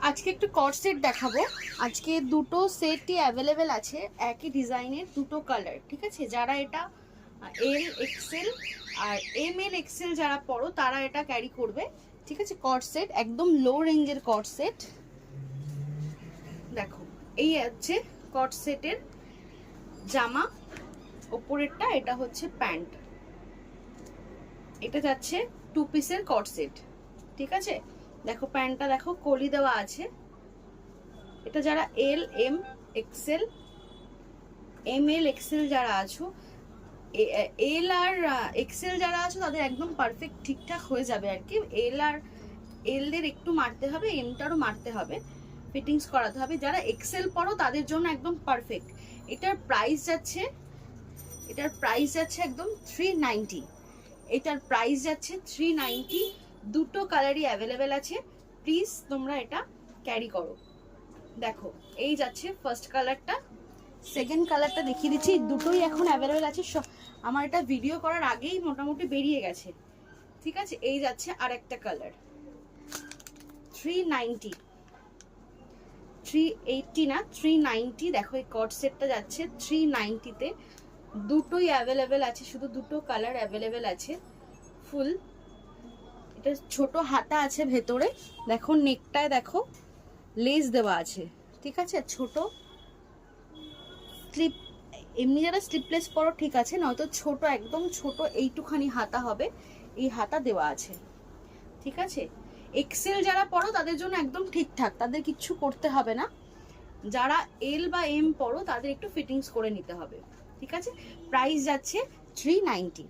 আজকে একটু কট সেট দেখাবো। আজকে দুটো সেটই অ্যাভেলেবেল আছে, একই ডিজাইনের দুটো কালার। ঠিক আছে, যারা এটা এল এক্সেল আর এম এল এক্সেল যারা পড়ো তারা এটা ক্যারি করবে। ঠিক আছে, কট সেট একদম লো রেঞ্জের কট সেট। দেখো, এই হচ্ছে কট সেটের জামা, ওপরেরটা এটা হচ্ছে প্যান্ট। এটা যাচ্ছে 2 পিসের কট সেট। ঠিক আছে, দেখো প্যান্টটা দেখো কলি দেওয়া আছে। এটা যারা L M XL M L XL যারা আছো, এল আর এক্সেল যারা আছো তাদের একদম পারফেক্ট ঠিকঠাক হয়ে যাবে আর কি। এল আর এল দের একটু মারতে হবে, এমটারও মারতে হবে, ফিটিংস করাতে হবে। যারা এক্সেল পড়ো তাদের জন্য একদম পারফেক্ট। এটার প্রাইস যাচ্ছে একদম 390। এটার প্রাইস যাচ্ছে 390। দুটো কালারই অ্যাভেলেবেল আছে, প্লিজ তোমরা এটা ক্যারি করো। দেখো, এই যাচ্ছে ফার্স্ট কালারটা, সেকেন্ড কালারটা দেখিয়ে দিচ্ছি। দুটোই এখন অ্যাভেলেবেল আছে, আমার এটা ভিডিও করার আগেই মোটামুটি বেরিয়ে গেছে। ঠিক আছে, এই যাচ্ছে আর একটা কালার, 390, 380 না 390। দেখো এই কট সেটটা যাচ্ছে 390-তে। দুটোই অ্যাভেলেবেল আছে, শুধু দুটো কালার অ্যাভেলেবেল আছে। ফুল এটা ছোট হাতা আছে ভেতরে। দেখো নেকটায় দেখো লেস দেওয়া আছে। ঠিক আছে, ছোট স্লিপ, এমনি যারা স্লিপলেস পরো ঠিক আছে, নয়তো ছোট একদম ছোট এইটুখানি হাতা হবে, এই হাতা দেওয়া আছে। ঠিক আছে, এক্সেল যারা পড়ো তাদের জন্য একদম ঠিকঠাক, তাদের কিচ্ছু করতে হবে না। যারা এল বা এম পড়ো তাদের একটু ফিটিংস করে নিতে হবে। ঠিক আছে, প্রাইস যাচ্ছে 390।